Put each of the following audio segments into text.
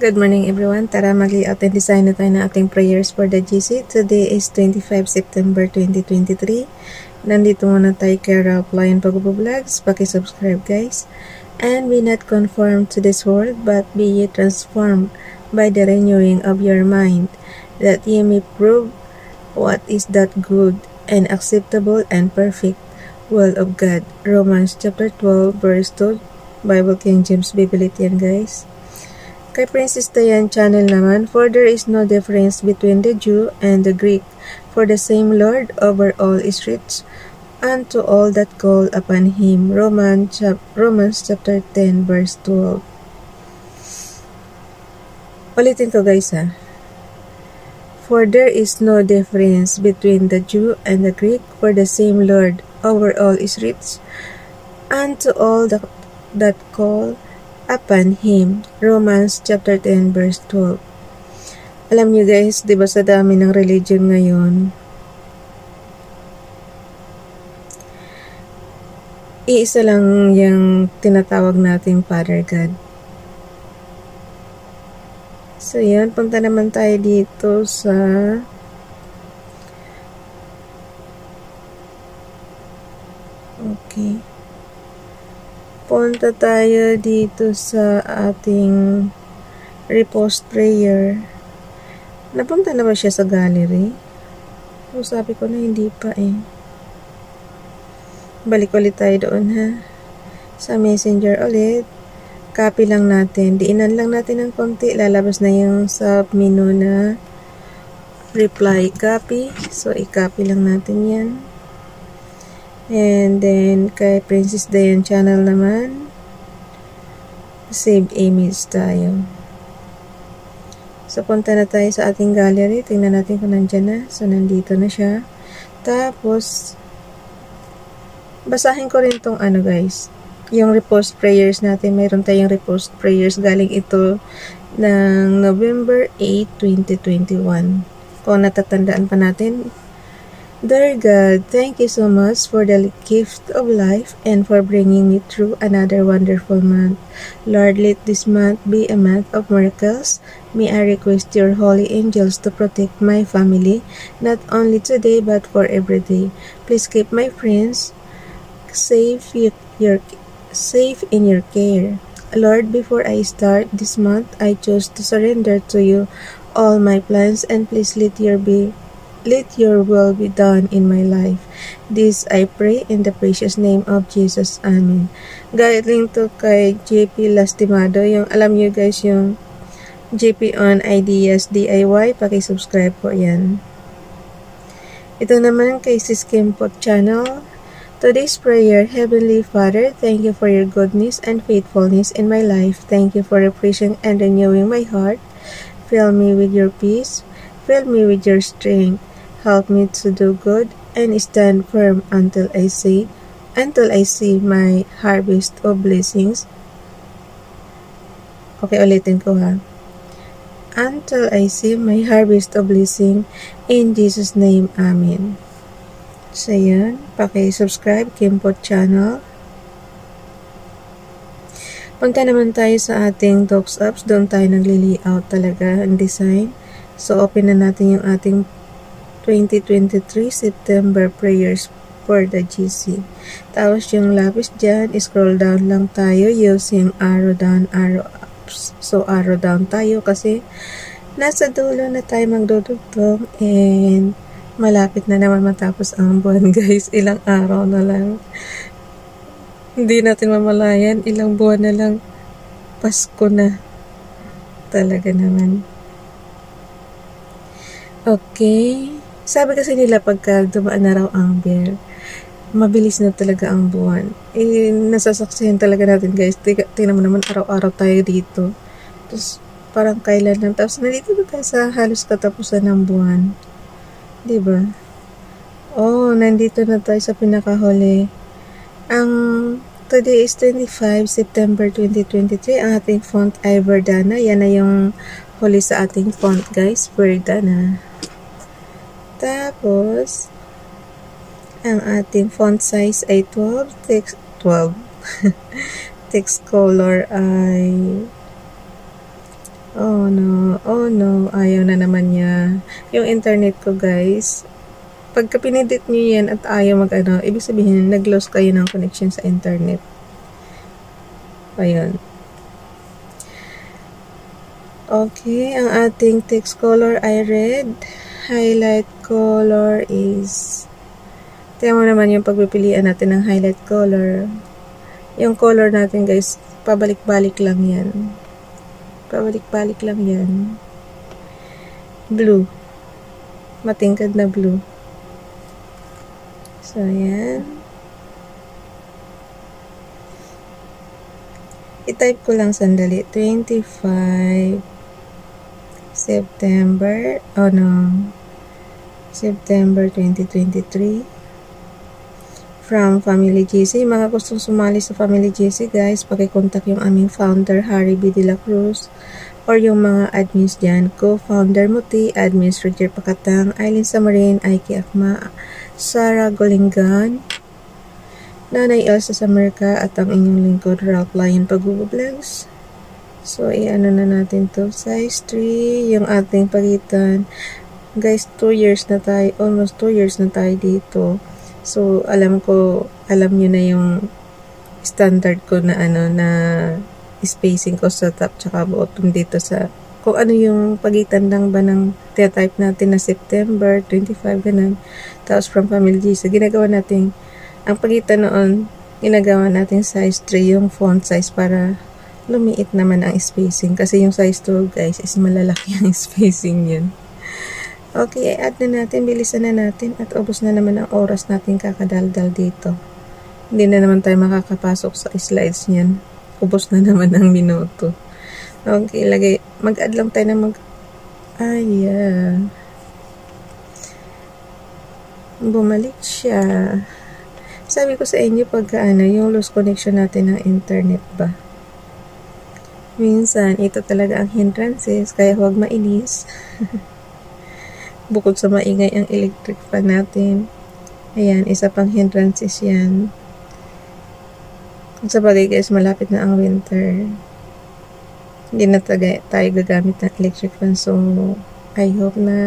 Good morning everyone. Tara mag-layout and design na tayo ng ating prayers for the GC. Today is 25 September 2023. Nandito muna tayo kay Ralph Lion Pag-vlogs. Paki-subscribe guys. And be not conformed to this world, but be ye transformed by the renewing of your mind, that ye may prove what is that good and acceptable and perfect will of God. Romans chapter 12 verse 2, Bible King James Bible yan guys. Kay Princess Dayan channel naman, for there is no difference between the Jew and the Greek, for the same Lord over all is rich unto all that call upon him. Romans chapter 10 verse 12. Ulitin ko guys ha. For there is no difference between the Jew and the Greek, for the same Lord over all is rich unto all that call upon him. Romans chapter 10 verse 12. Alam niyo guys, 'di ba sa dami ng religion ngayon, iisa lang yung tinatawag nating Father God. So yan, punta naman tayo dito sa punta tayo dito sa ating repost prayer. Napunta na ba siya sa gallery? O sabi ko na hindi pa eh. Balik ulit tayo doon ha. Sa messenger ulit. Copy lang natin. Diinan lang natin ng konti. Lalabas na yung sa menu na reply copy. So i-copy lang natin yan. And then, kay Princess Dayan channel naman, save image tayo. So, punta na tayo sa ating gallery. Tingnan natin kung nandyan na. So, nandito na siya. Tapos, basahin ko rin tong ano guys. Yung repost prayers natin. Mayroon tayong repost prayers. Galing ito ng November 8, 2021. Kung natatandaan pa natin, Dear God, thank you so much for the gift of life and for bringing me through another wonderful month. Lord, let this month be a month of miracles. May I request your holy angels to protect my family, not only today but for every day. Please keep my friends safe in your care. Lord, before I start this month, I choose to surrender to you all my plans, and please let your will be done in my life. This I pray in the precious name of Jesus. Amen. Galing to kay JP Lastimado. Yung alam niyo guys, yung JP on Ideas DIY. Paki-subscribe po yan. Ito naman kay Sis Kimpot channel. Today's prayer, Heavenly Father, thank you for your goodness and faithfulness in my life. Thank you for refreshing and renewing my heart. Fill me with your peace. Fill me with your strength. Help me to do good and stand firm until I see my harvest of blessings. Okay, ulitin ko ha. Until I see my harvest of blessing, in Jesus' name, Amen. So yan, paki-subscribe Kimpot channel. Punta naman tayo sa ating Docs apps. Doon tayo nagli-layout talaga ang design. So open na natin yung ating 2023 September prayers for the GC. Tapos yung lapis dyan, scroll down lang tayo using arrow down, arrow up. So arrow down tayo kasi nasa dulo na tayo magdudugtong and malapit na naman matapos ang buwan guys. Ilang araw na lang. Hindi natin mamalayan. Ilang buwan na lang. Pasko na. Talaga naman. Okay. Sabi kasi nila pagka dumaan na raw ang bear, mabilis na talaga ang buwan. Eh, nasasaksihan talaga natin guys. Tingnan mo naman, araw-araw tayo dito. Tapos, parang kailan lang. Tapos, nandito na tayo sa halos katapusan ng buwan. Diba? Oh, nandito na tayo sa pinakahuli. Today is 25 September 2023. Ang ating font ay Verdana. Yan na yung huli sa ating font guys. Verdana. Tapos, ang ating font size ay 12. Text color ay Oh no, ayaw na naman niya. Yung internet ko guys, pagka pinindit nyo yan at ayaw mag-ano, ibig sabihin, nag-lose kayo ng connection sa internet. Ayun. Okay, ang ating text color ay red. Highlight color is... Tingnan mo naman yung pagpipilian natin ng highlight color. Yung color natin guys, pabalik-balik lang yan. Pabalik-balik lang yan. Blue. Matingkad na blue. So, yan. I-type ko lang sandali. 25 September. Oh no. September 2023. From Family GC. Mga gustong sumali sa Family GC guys, pakicontact yung aming founder, Harry B. De La Cruz, or yung mga admins dyan, co-founder Muti, admins Roger Pakatang, Aileen Samarin, Aiki Akma, Sarah Golingan, Nanay Elsa Samerka, at ang inyong lingkod, Ralph Lion Pag-vlogs. So, i-ano na natin to, size 3, yung ating pagitan. Guys, 2 years na tayo, almost 2 years na tayo dito. So, alam nyo na yung standard ko na ano, na spacing ko sa top tsaka bottom dito sa, kung ano yung pagitan lang ba ng type natin na September 25, ganun. Tapos from Family G, so ginagawa natin, ang pagitan noon, ginagawa natin size 3 yung font size para lumiit naman ang spacing. Kasi yung size 2 guys is malalaki ang spacing yun. Okay, add na natin, bilisan na natin at ubos na naman ang oras natin kakadaldal dito. Hindi na naman tayo makakapasok sa slides niyan. Ubos na naman ang minuto. Okay, mag-add lang tayo na ayan. Bumalik siya. Sabi ko sa inyo pagka yung loose connection natin ng internet ba. Minsan, ito talaga ang hindrances, kaya huwag mainis. Bukod sa maingay ang electric fan natin. Ayan, isa pang hindrances yan. Kung sa bagay guys, malapit na ang winter. Hindi na tayo gagamit ng electric fan. So, I hope na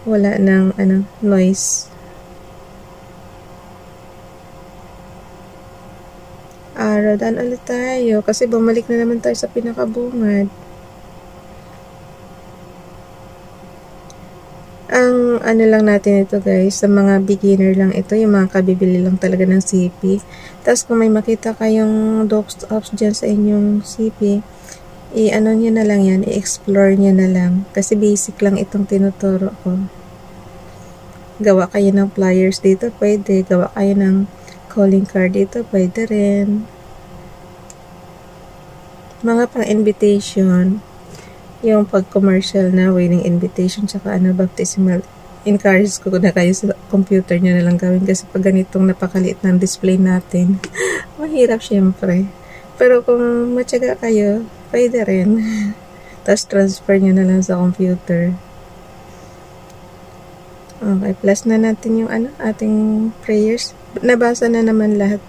wala ng noise. Aradan ulit tayo kasi bumalik na naman tayo sa pinakabungad. Ang lang natin ito guys, sa mga beginner lang ito, yung mga kabibili lang talaga ng CP. Tapos kung may makita kayong docs ops dyan sa inyong CP, nyo na lang yan, i-explore nyo na lang. Kasi basic lang itong tinuturo ko. Gawa kayo ng flyers dito, pwede. Gawa kayo ng calling card dito, pwede rin. Mga pang-invitation, yung pag-commercial na wedding invitation tsaka baptismal, encourage ko na kayo sa computer nyo na lang gawin kasi pag ganitong napakaliit ng display natin mahirap syempre, pero kung matyaga kayo pwede rin. Tapos transfer nyo na lang sa computer. Okay, plus na natin yung ating prayers. Nabasa na naman lahat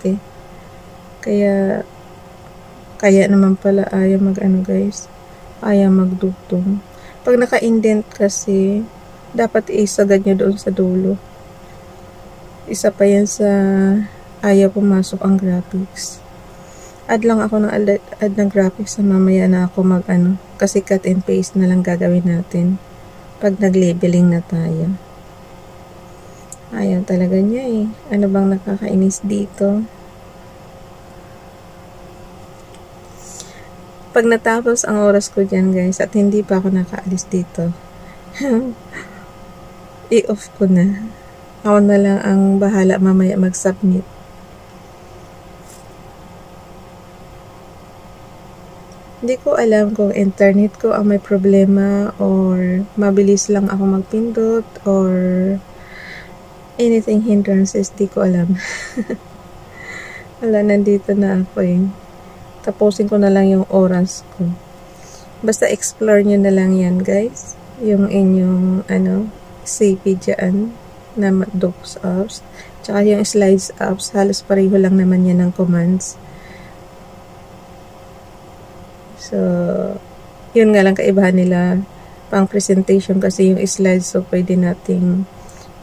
kaya naman pala ayaw guys, ayaw magdugtong. Pag naka-indent kasi, dapat isagad nyo doon sa dulo. Isa pa yan sa ayaw pumasok ang graphics. Add lang ako ng add ng graphics sa mamaya na ako kasi cut and paste na lang gagawin natin pag nag-labeling na tayo. Ayaw talaga niya Ano bang nakakainis dito? Pag natapos ang oras ko dyan guys at hindi pa ako nakaalis dito, i-off ko na. Ako na lang ang bahala mamaya mag-submit. Hindi ko alam kung internet ko ang may problema or mabilis lang ako magpindot or anything hindrances, di ko alam. Wala, nandito na ako Tapusin ko na lang yung oras ko. Basta explore nyo na lang yan guys. Yung inyong CP dyan na docs apps. Tsaka yung slides apps. Halos pareho lang naman yan ng commands. So, Yun nga lang kaibahan nila pang presentation kasi yung slides, so pwede nating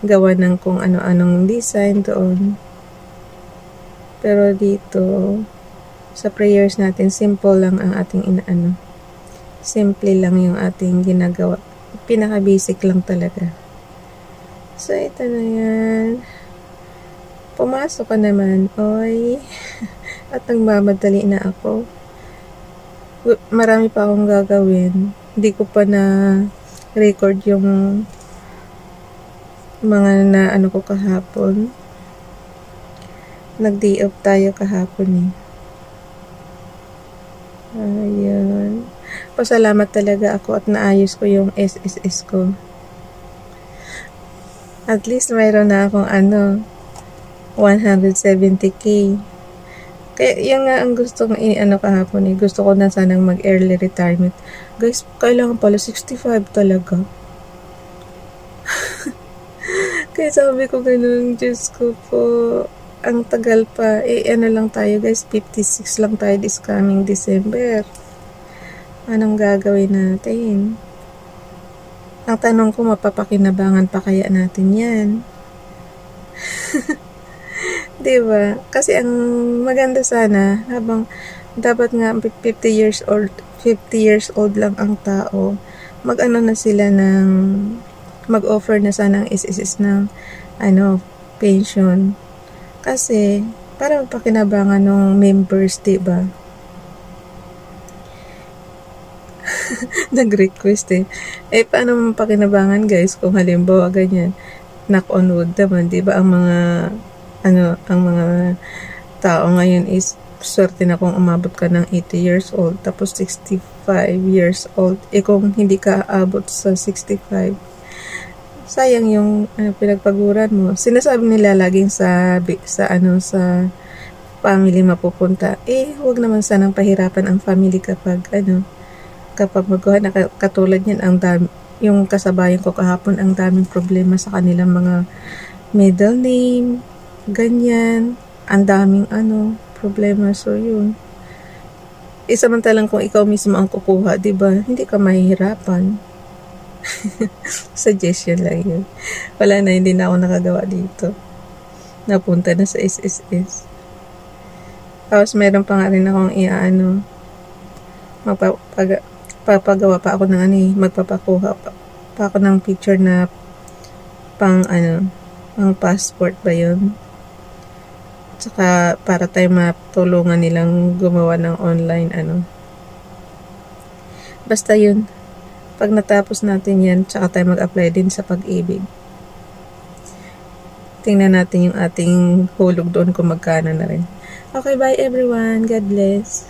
gawa ng kung ano-anong design doon. Pero dito, sa prayers natin, simple lang ang ating inaano. Simple lang yung ating ginagawa. Pinaka-basic lang talaga. So, ito na yan. Pumasok ka naman, oy. At nagmamadali na ako. Marami pa akong gagawin. Hindi ko pa na record yung mga na ko kahapon. Nag-day off tayo kahapon Ayun. Pasalamat talaga ako at naayos ko yung SSS ko. At least mayroon na akong 170k. Kaya yan nga ang gustong kahapon Gusto ko na sanang mag-early retirement. Guys, kailangan pala 65 talaga. Kaya sabi ko ganun, Diyos ko po. Ang tagal pa. Lang tayo guys, 56 lang tayo this coming December. Anong gagawin natin? Ang tanong ko, mapapakinabangan pa kaya natin yan? Diba? Kasi ang maganda sana, habang dapat nga 50 years old lang ang tao, na sila ng, mag-offer na sana ang SSS ng, pension. Kasi, para magpakinabangan ng members, diba? Nag-request paano mapakinabangan guys kung halimbawa ganyan? Knock on wood naman, diba? Ang mga tao ngayon is swerte na kung umabot ka ng 80 years old, tapos 65 years old. Kung hindi ka abot sa 65, sayang yung pinagpaguran mo. Sinasabi nila laging sa family mapupunta. Huwag naman sanang pahirapan ang family kapag magawa na katulad niyan, yung kasabayan ko kahapon, ang daming problema sa kanilang mga middle name, ganyan, ang daming problema. So yun, samantalang kung ikaw mismo ang kukuha, diba, hindi ka mahihirapan. Suggestion lang yun. Wala na, hindi na ako nakagawa dito. Napunta na sa SSS. Tapos meron pa nga rin akong magpapagawa pa ako ng magpapakuha pa ako ng picture na pang ang passport ba yun? Tsaka para tayo matulungan nilang gumawa ng online basta yun. Pag natapos natin yan, tsaka tayo mag-apply din sa Pag-ibig. Tingnan natin yung ating hulog doon kung magkano na rin. Okay, bye everyone. God bless.